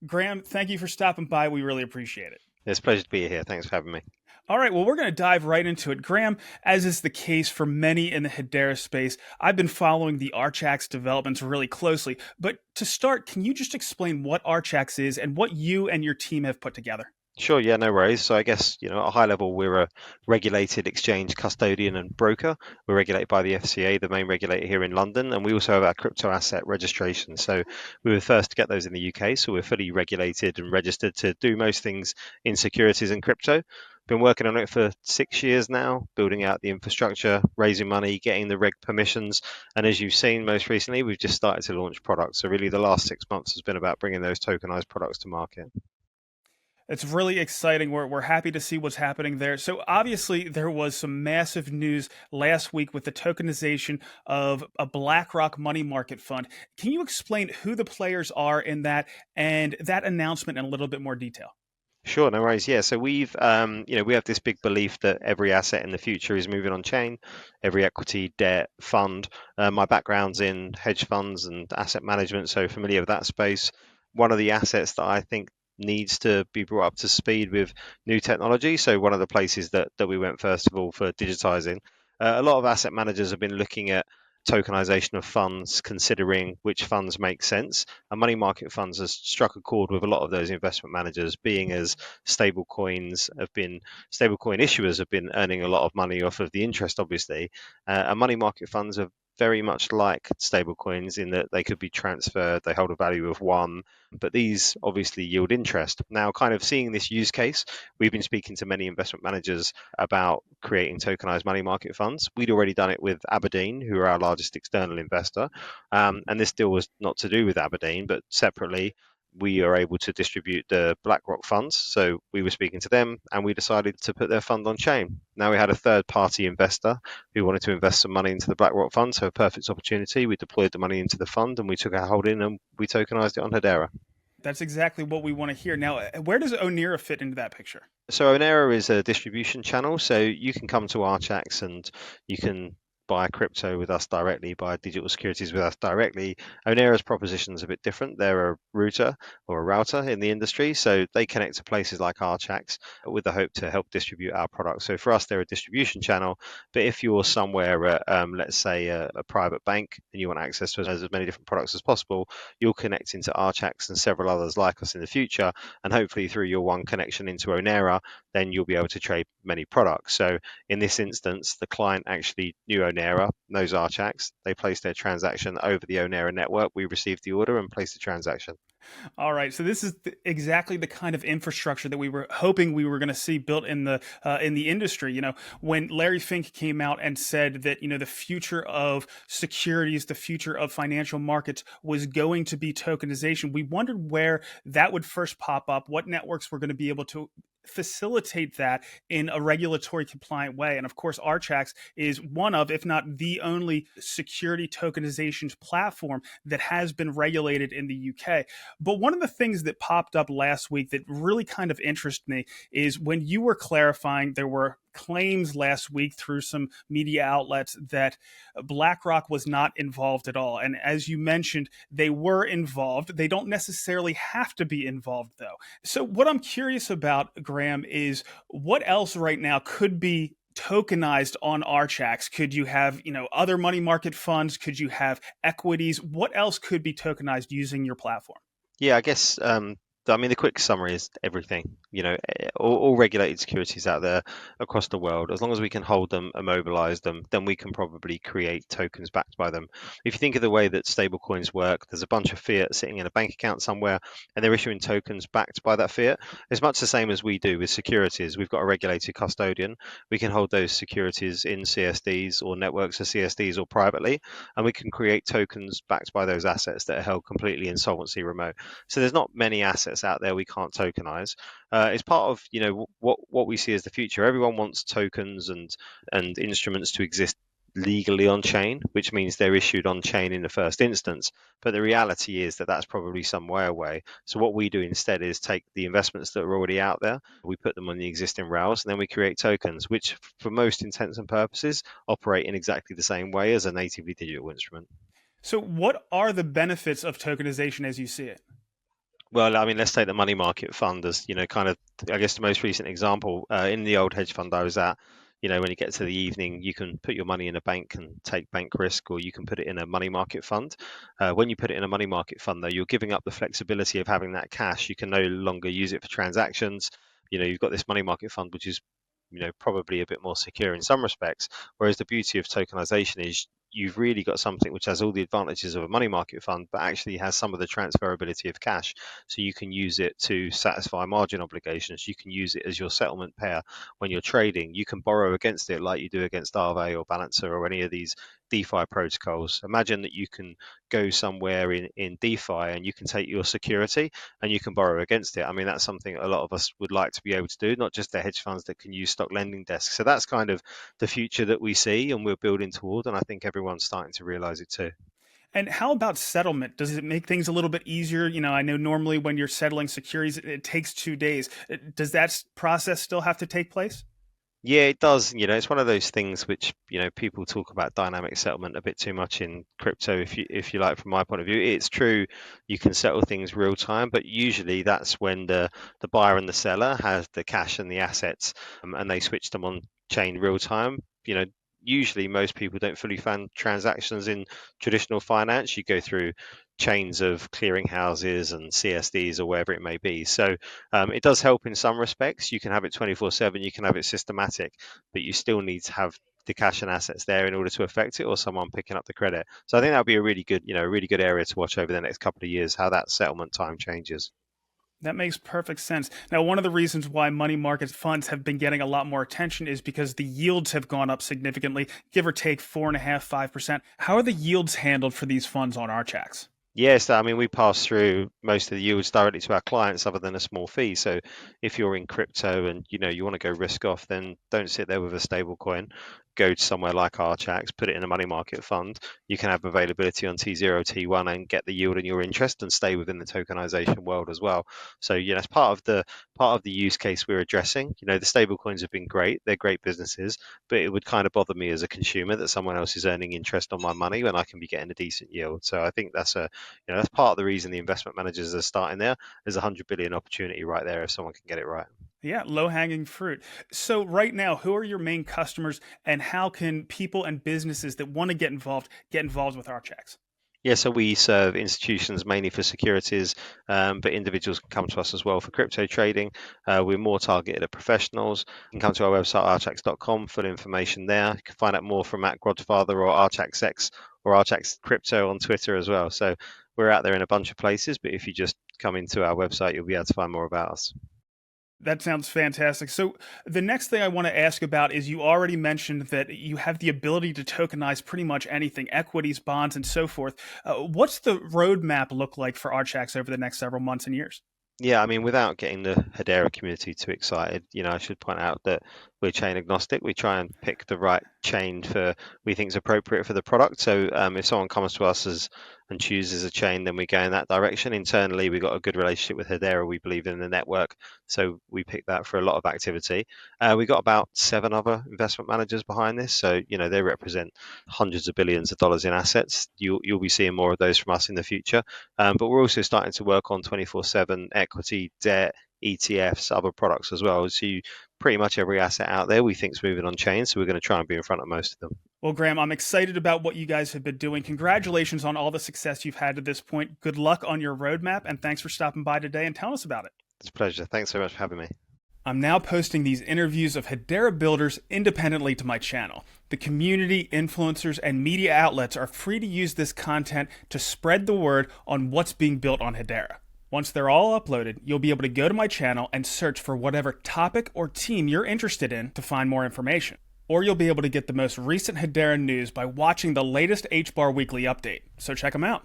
Graham, thank you for stopping by. We really appreciate it. It's a pleasure to be here. Thanks for having me. All right, well, we're going to dive right into it. Graham, as is the case for many in the Hedera space, I've been following the Archax developments really closely. But to start, can you just explain what Archax is and what you and your team have put together? Sure, yeah, no worries. So I guess, at a high level, we're a regulated exchange custodian and broker. We're regulated by the FCA, the main regulator here in London, and we also have our crypto asset registration. So we were first to get those in the UK, so we're fully regulated and registered to do most things in securities and crypto. Been working on it for 6 years now, building out the infrastructure, raising money, getting the reg permissions. And as you've seen most recently, we've just started to launch products. So really the last 6 months has been about bringing those tokenized products to market. It's really exciting. We're happy to see what's happening there. So, obviously, there was some massive news last week with the tokenization of a BlackRock money market fund. Can you explain who the players are in that and that announcement in a little bit more detail? Sure, no worries. Yeah, so we have this big belief that every asset in the future is moving on chain, every equity, debt, fund. My background's in hedge funds and asset management, so familiar with that space. One of the assets that I think needs to be brought up to speed with new technology. So one of the places that we went first of all for digitizing, a lot of asset managers have been looking at tokenization of funds, considering which funds make sense. And money market funds has struck a chord with a lot of those investment managers, being as stablecoin issuers have been earning a lot of money off of the interest, obviously. And money market funds are very much like stablecoins in that they could be transferred, they hold a value of one, but these obviously yield interest. Now, kind of seeing this use case, we've been speaking to many investment managers about creating tokenized money market funds. We'd already done it with Aberdeen, who are our largest external investor. And this deal was not to do with Aberdeen, but separately, we are able to distribute the BlackRock funds. So we were speaking to them and we decided to put their fund on chain. Now we had a third party investor who wanted to invest some money into the BlackRock fund. So a perfect opportunity. We deployed the money into the fund and we took our holding and we tokenized it on Hedera. That's exactly what we want to hear. Now, where does Onera fit into that picture? So Onera is a distribution channel. So you can come to Archax and you can buy crypto with us directly, buy digital securities with us directly. Onera's proposition is a bit different. They're a router or a router in the industry. So they connect to places like Archax with the hope to help distribute our products. So for us, they're a distribution channel. But if you're somewhere at, let's say, a private bank and you want access to as many different products as possible, you'll connect into Archax and several others like us in the future. And hopefully through your one connection into Onera, then you'll be able to trade many products. So in this instance, the client actually knew Onera, knows Archax. They placed their transaction over the Onera network. We received the order and placed the transaction. All right, so this is exactly the kind of infrastructure that we were hoping we were going to see built in the industry. When Larry Fink came out and said that the future of securities, the future of financial markets was going to be tokenization, we wondered where that would first pop up, what networks were going to be able to facilitate that in a regulatory compliant way. And of course, Archax is one of, if not the only security tokenization platform that has been regulated in the UK. But one of the things that popped up last week that really kind of interested me is when you were clarifying there were claims last week through some media outlets that BlackRock was not involved at all. And as you mentioned, they were involved. They don't necessarily have to be involved, though. So, what I'm curious about, Graham, is what else right now could be tokenized on Archax? Could you have, other money market funds? Could you have equities? What else could be tokenized using your platform? Yeah, I guess the quick summary is everything. All regulated securities out there across the world, as long as we can hold them, immobilize them, then we can probably create tokens backed by them. If you think of the way that stablecoins work, there's a bunch of fiat sitting in a bank account somewhere, and they're issuing tokens backed by that fiat. It's much the same as we do with securities. We've got a regulated custodian. We can hold those securities in CSDs or networks of CSDs or privately, and we can create tokens backed by those assets that are held completely insolvency remote. So there's not many assets out there we can't tokenize. It's part of what we see as the future. Everyone wants tokens and instruments to exist legally on chain, which means they're issued on chain in the first instance. But the reality is that that's probably some way away. So what we do instead is take the investments that are already out there, we put them on the existing rails, and then we create tokens, which for most intents and purposes operate in exactly the same way as a natively digital instrument. So, what are the benefits of tokenization as you see it? Well, I mean, let's take the money market fund as, kind of, I guess the most recent example. In the old hedge fund I was at, when you get to the evening, you can put your money in a bank and take bank risk, or you can put it in a money market fund. When you put it in a money market fund, though, you're giving up the flexibility of having that cash. You can no longer use it for transactions. You've got this money market fund, which is, probably a bit more secure in some respects. Whereas the beauty of tokenization is you've really got something which has all the advantages of a money market fund, but actually has some of the transferability of cash. So you can use it to satisfy margin obligations. You can use it as your settlement pair when you're trading. You can borrow against it like you do against Aave or Balancer or any of these DeFi protocols. Imagine that you can go somewhere in DeFi and you can take your security and you can borrow against it. I mean, that's something a lot of us would like to be able to do, not just the hedge funds that can use stock lending desks. So that's kind of the future that we see and we're building toward. And I think everyone's starting to realize it too. And how about settlement? Does it make things a little bit easier? I know normally when you're settling securities, it takes 2 days. Does that process still have to take place? Yeah, it does. It's one of those things which, people talk about dynamic settlement a bit too much in crypto, if you like, from my point of view. It's true you can settle things real time, but usually that's when the buyer and the seller has the cash and the assets, and they switch them on chain real time. You know, Usually most people don't fully fund transactions in traditional finance. You go through chains of clearinghouses and CSDs or wherever it may be. So it does help in some respects. You can have it 24/7, you can have it systematic, but you still need to have the cash and assets there in order to affect it, or someone picking up the credit. So I think that'll be a really good area to watch over the next couple of years, how that settlement time changes. That makes perfect sense. Now, one of the reasons why money market funds have been getting a lot more attention is because the yields have gone up significantly, give or take 4.5%, 5%. How are the yields handled for these funds on Archax? Yes, I mean, we pass through most of the yields directly to our clients other than a small fee. So if you're in crypto and you want to go risk off, then don't sit there with a stable coin. Go to somewhere like Archax, put it in a money market fund. You can have availability on T0, T1 and get the yield in your interest and stay within the tokenization world as well. So, it's part of the use case we're addressing. The stable coins have been great. They're great businesses, but it would kind of bother me as a consumer that someone else is earning interest on my money when I can be getting a decent yield. So I think that's part of the reason the investment managers are starting there. There's 100 billion opportunity right there if someone can get it right. Yeah, low hanging fruit. So, right now, who are your main customers and how can people and businesses that want to get involved with Archax? Yeah, so we serve institutions mainly for securities, but individuals can come to us as well for crypto trading. We're more targeted at professionals. You can come to our website, archax.com, full information there. You can find out more from Matt Godfather or ArchaxX or Archax Crypto on Twitter as well. So we're out there in a bunch of places, but if you just come into our website, you'll be able to find more about us. That sounds fantastic. So, the next thing I want to ask about is you already mentioned that you have the ability to tokenize pretty much anything, equities, bonds, and so forth. What's the roadmap look like for Archax over the next several months and years? Yeah, I mean, without getting the Hedera community too excited, I should point out that we're chain agnostic. We try and pick the right chain for we think is appropriate for the product. So if someone comes to us and chooses a chain, then we go in that direction. Internally, we've got a good relationship with Hedera. We believe in the network, so we pick that for a lot of activity. We got about 7 other investment managers behind this, so they represent hundreds of billions of dollars in assets. You'll be seeing more of those from us in the future. But we're also starting to work on 24/7 equity, debt, ETFs, other products as well. So pretty much every asset out there we think is moving on chain. So we're going to try and be in front of most of them. Well, Graham, I'm excited about what you guys have been doing. Congratulations on all the success you've had to this point. Good luck on your roadmap, and thanks for stopping by today and telling us about it. It's a pleasure. Thanks so much for having me. I'm now posting these interviews of Hedera builders independently to my channel. The community, influencers, and media outlets are free to use this content to spread the word on what's being built on Hedera. Once they're all uploaded, you'll be able to go to my channel and search for whatever topic or team you're interested in to find more information. Or you'll be able to get the most recent Hedera news by watching the latest HBAR weekly update. So check them out.